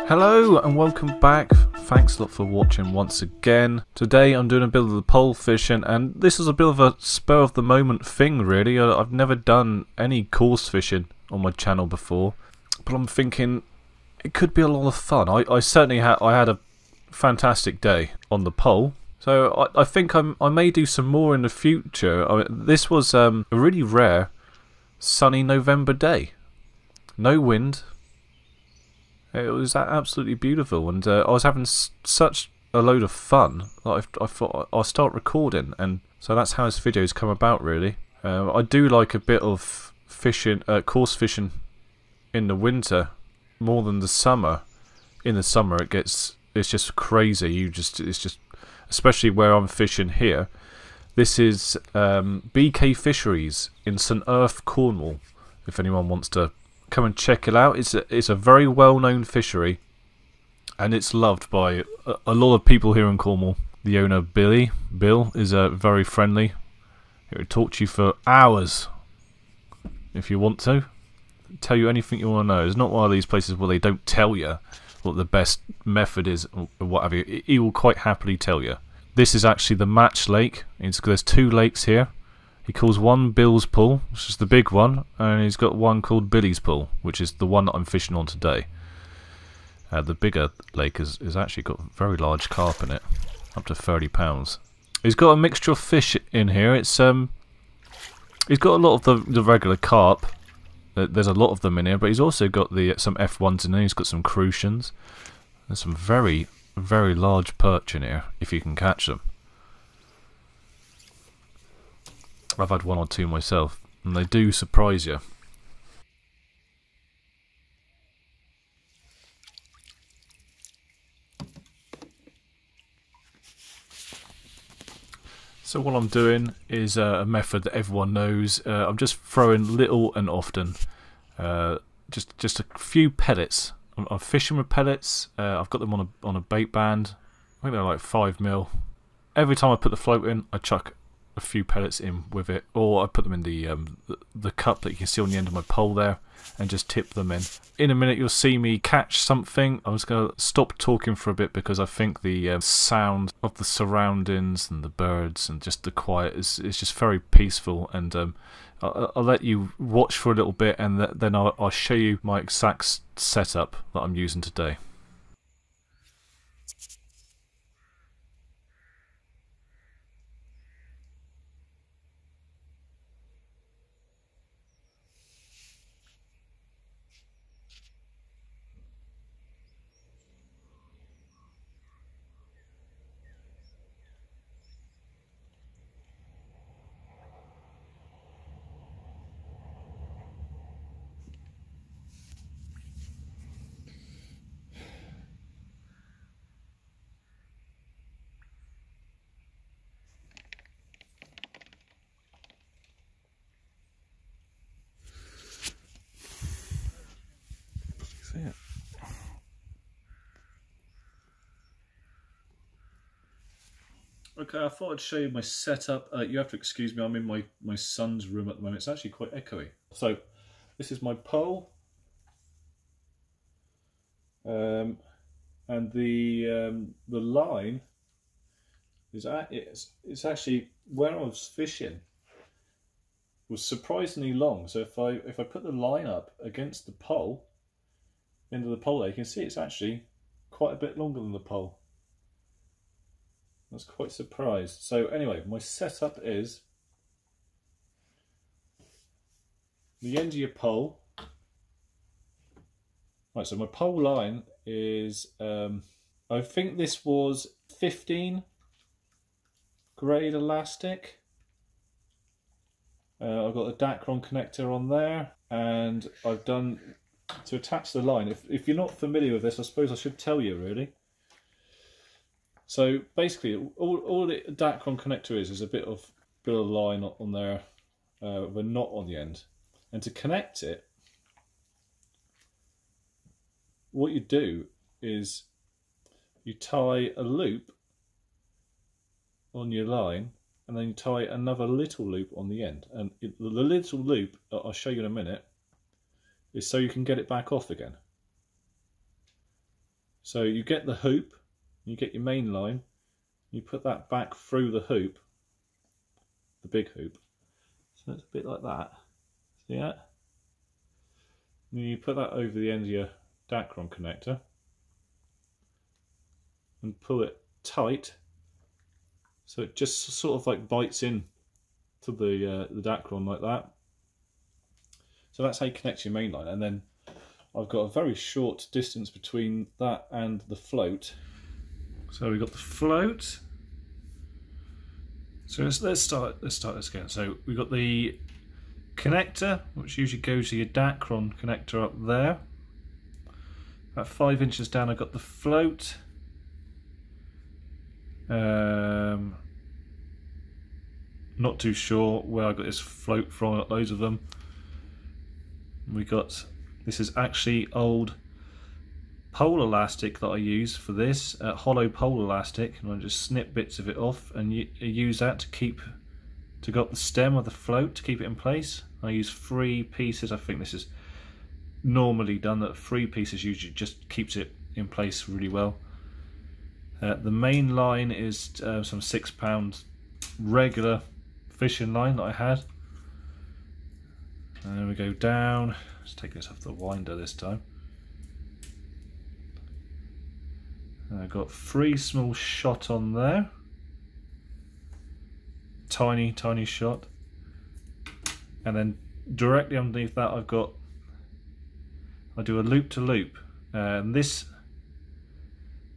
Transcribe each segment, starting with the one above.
Hello and welcome back. Thanks a lot for watching once again. Today I'm doing a bit of the pole fishing, and this is a bit of a spur of the moment thing really. I've never done any course fishing on my channel before, but I'm thinking it could be a lot of fun. I certainly had a fantastic day on the pole, so I think I may do some more in the future. This was a really rare sunny November day. No wind. It was absolutely beautiful, and I was having such a load of fun that I thought I'll start recording, and so that's how this video's come about really. I do like a bit of fishing, course fishing in the winter more than the summer. In the summer it's just crazy. It's just, especially where I'm fishing here. This is BK Fisheries in St Erth Cornwall, if anyone wants to come and check it out. It's a very well-known fishery, and it's loved by a lot of people here in Cornwall. The owner, Bill, is very friendly. He would talk to you for hours if you want to. Tell you anything you want to know. It's not one of these places where they don't tell you what the best method is or what have you. He will quite happily tell you. This is actually the Match Lake. There's two lakes here. He calls one Bill's Pool, which is the big one, and he's got one called Billy's Pool, which is the one that I'm fishing on today. The bigger lake has actually got very large carp in it, up to 30 pounds. He's got a mixture of fish in here. He's got a lot of the regular carp. There's a lot of them in here, but he's also got some F1s in there. He's got some crucians. There's some very, very large perch in here, if you can catch them. I've had one or two myself, and they do surprise you. So what I'm doing is a method that everyone knows. I'm just throwing little and often, just a few pellets. I'm fishing with pellets. I've got them on a bait band. I think they're like 5mm. Every time I put the float in, I chuck a few pellets in with it, or I put them in the cup that you can see on the end of my pole there, and just tip them in. In a minute you'll see me catch something. I'm just going to stop talking for a bit because I think the sound of the surroundings and the birds and just the quiet is just very peaceful, and I'll let you watch for a little bit, and then I'll show you my exact setup that I'm using today. See it? Okay, I thought I'd show you my setup. You have to excuse me, I'm in my son's room at the moment. It's actually quite echoey. So, this is my pole. And the line is it's actually, where I was fishing was surprisingly long. So if I put the line up against the pole, into the pole there, you can see it's actually quite a bit longer than the pole. I was quite surprised. So anyway, my setup is the end of your pole. Right, so my pole line is, I think this was 15 grade elastic. I've got a Dacron connector on there, and I've done, to attach the line, if you're not familiar with this, I suppose I should tell you really. So basically, all the Dacron connector is a bit of line on there with a knot on the end. And to connect it, what you do is you tie a loop on your line, and then you tie another little loop on the end. And the little loop, I'll show you in a minute, is so you can get it back off again. So you get the hoop, you get your main line, you put that back through the hoop, the big hoop. So it's a bit like that. See that? And you put that over the end of your Dacron connector and pull it tight, so it just sort of like bites in to the Dacron like that. So that's how you connect your main line, and then I've got a very short distance between that and the float. So we've got the float. So let's start this again. So we've got the connector, which usually goes to your Dacron connector up there. About 5 inches down, I've got the float. Not too sure where I got this float from. I've got loads of them. This is actually old pole elastic that I use for this, hollow pole elastic, and I just snip bits of it off and use that to go up the stem of the float to keep it in place. I use 3 pieces. I think this is normally done that 3 pieces usually just keeps it in place really well. The main line is some £6 regular fishing line that I had. And then we go down. Let's take this off the winder this time. And I've got 3 small shot on there. Tiny shot. And then directly underneath that I do a loop to loop. And this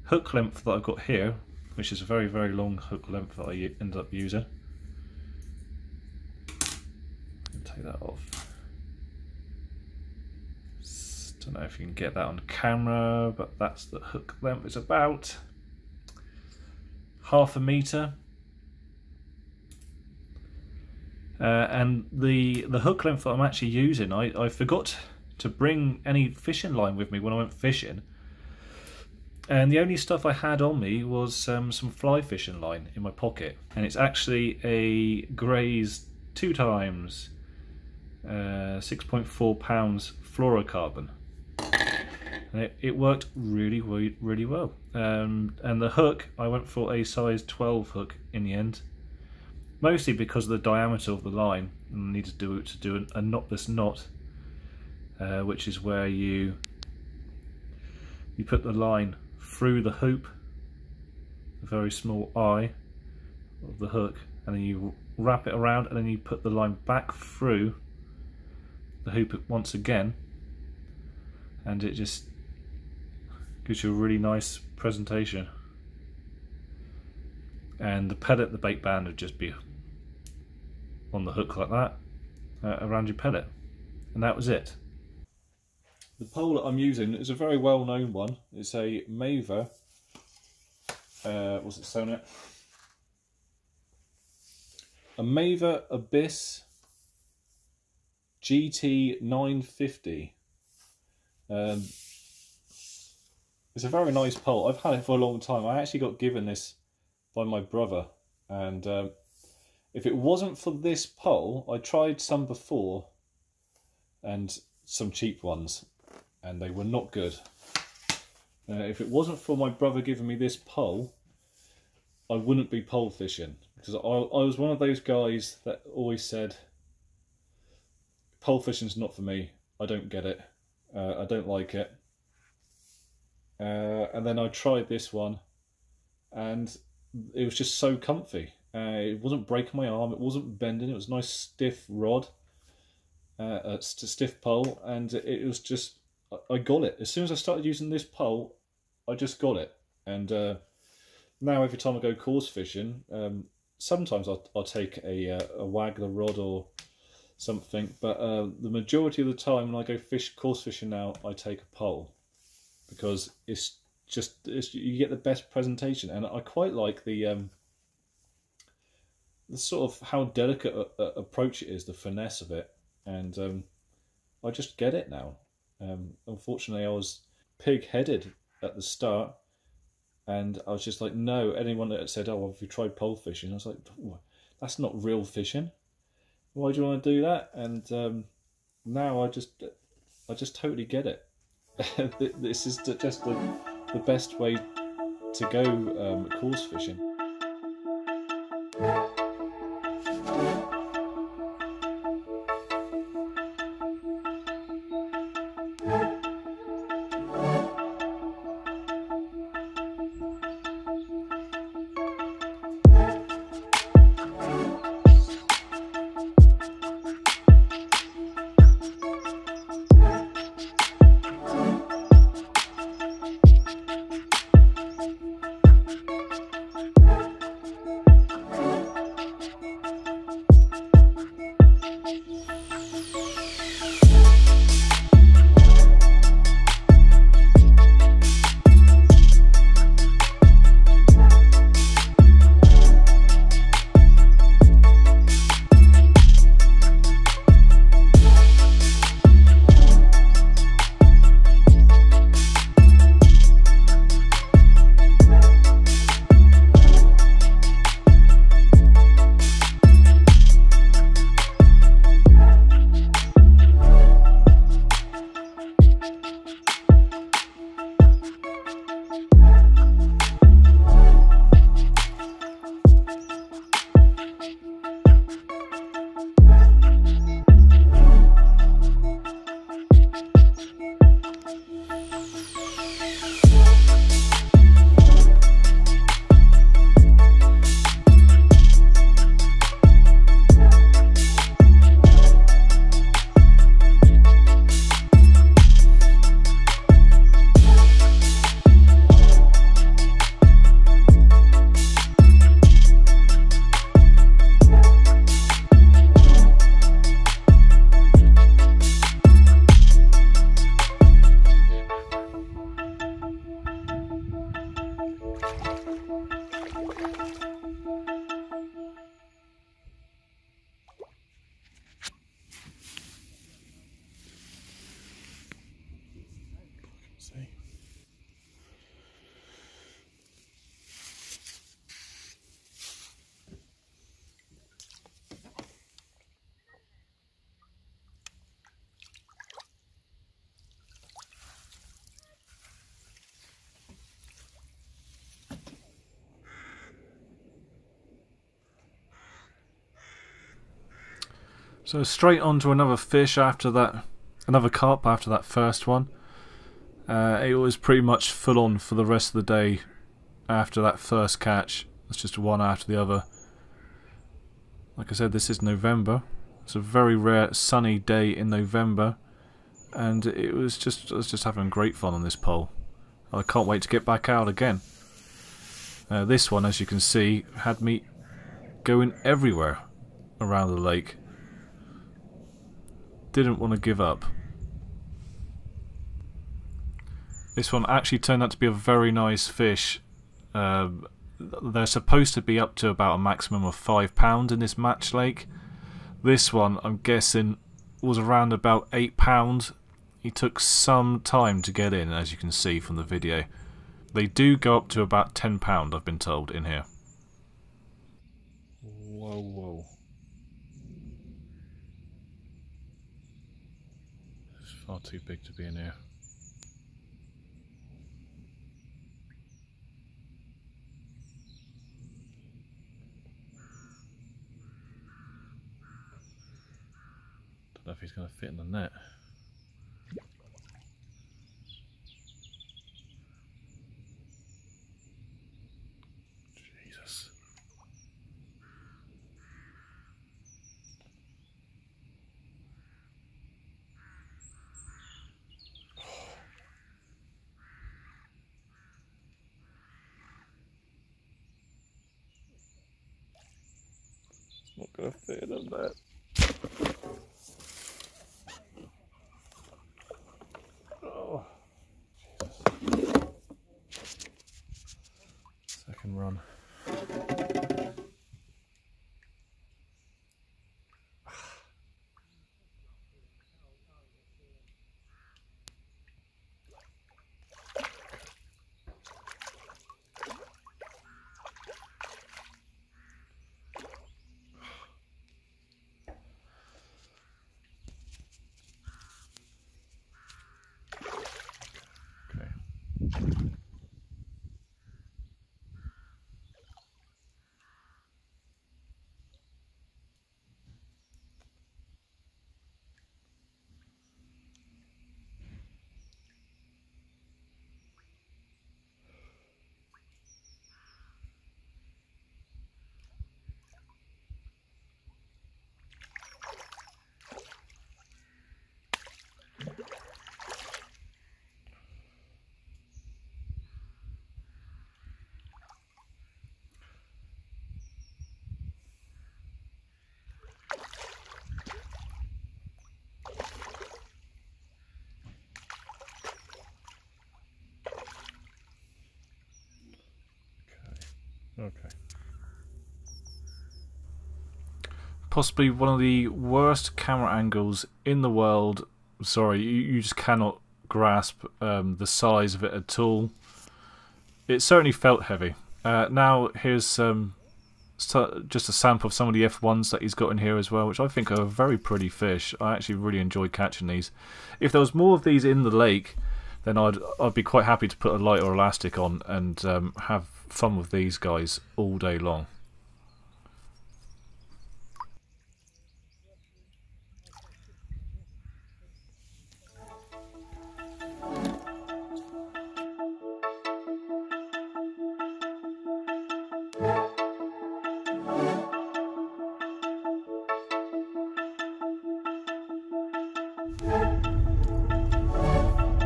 hook length that I've got here, which is a very, very long hook length that I end up using. Take that off. Don't know if you can get that on camera, but that's the hook length. It's about ½ a meter. And the hook length that I'm actually using, I forgot to bring any fishing line with me when I went fishing. And the only stuff I had on me was some fly fishing line in my pocket. And it's actually a Gray's 2 times 6.4 pounds fluorocarbon. And it worked really well. And the hook, I went for a size 12 hook in the end, mostly because of the diameter of the line. And I needed to do a knotless knot, which is where you put the line through the hoop, the very small eye of the hook, and then you wrap it around, and then you put the line back through the hoop once again, and it just gives you a really nice presentation. And the pellet, the bait band would just be on the hook like that, around your pellet, and that was it. The pole that I'm using is a very well known one. It's a Maver, what's it sewn it? A Maver Abyss GT 950. It's a very nice pole. I've had it for a long time. I actually got given this by my brother, and if it wasn't for this pole, I tried some before and some cheap ones, and they were not good. If it wasn't for my brother giving me this pole, I wouldn't be pole fishing, because I was one of those guys that always said, pole fishing's not for me, I don't get it, I don't like it. And then I tried this one, and it was just so comfy. It wasn't breaking my arm, it wasn't bending, it was a nice stiff rod, a stiff pole, and it was just, I got it. As soon as I started using this pole, I just got it. And now every time I go course fishing, sometimes I'll take a Wagler rod or something, but the majority of the time when I go course fishing now, I take a pole, because it's you get the best presentation. And I quite like the sort of how delicate approach it is, the finesse of it, and I just get it now. Unfortunately, I was pig-headed at the start, and I was just like, no. Anyone that said, "Oh, have you tried pole fishing?" I was like, that's not real fishing. Why do you want to do that? And now I just totally get it. This is just the best way to go course fishing. See. So straight on to another fish after that, another carp after that first one. It was pretty much full on for the rest of the day after that first catch. It's just one after the other. Like I said, this is November. It's a very rare sunny day in November, and I was just having great fun on this pole. I can't wait to get back out again. This one, as you can see, had me going everywhere around the lake. Didn't want to give up. This one actually turned out to be a very nice fish. They're supposed to be up to about a maximum of £5 in this match lake. This one, I'm guessing, was around about £8. He took some time to get in, as you can see from the video. They do go up to about £10, I've been told, in here. Whoa, whoa. It's far too big to be in here. Don't know if he's going to fit in the net. Jesus. It's not going to fit in the net. Second run. possibly one of the worst camera angles in the world. Sorry, you just cannot grasp the size of it at all. It certainly felt heavy. Now here's just a sample of some of the F1s that he's got in here as well, which I think are very pretty fish. I actually really enjoy catching these. If there was more of these in the lake, then I'd be quite happy to put a light or elastic on and have fun with these guys all day long.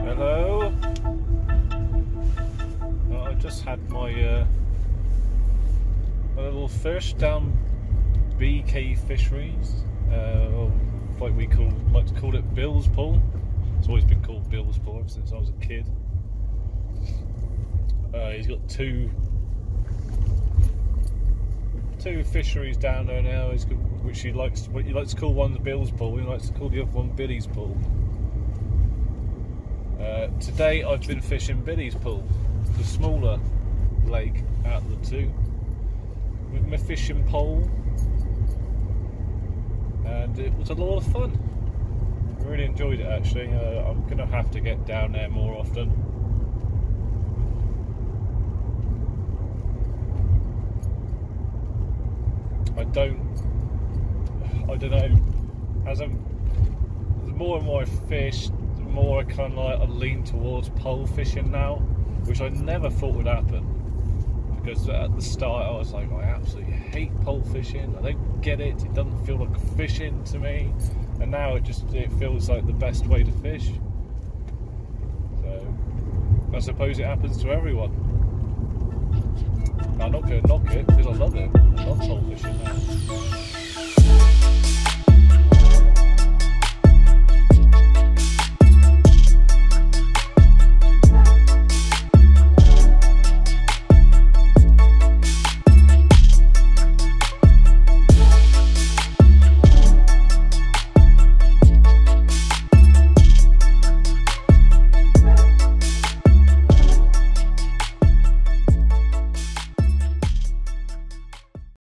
Hello. Well, I just had my little fish down BK Fisheries, like we like to call it Bill's Pool. It's always been called Bill's Pool ever since I was a kid. He's got two fisheries down there now. Which he likes to call one the Bill's Pool. He likes to call the other one Billy's Pool. Today I've been fishing Billy's Pool, the smaller lake out of the two, with my fishing pole, and it was a lot of fun. I really enjoyed it actually. I'm going to have to get down there more often. I don't know, the more and more I fish, the more I kind of like I lean towards pole fishing now, which I never thought would happen, because at the start I was like, I absolutely hate pole fishing, I don't get it, it doesn't feel like fishing to me, and now it feels like the best way to fish. So I suppose it happens to everyone. I'm not going to knock it because I love it. I love pole fishing now.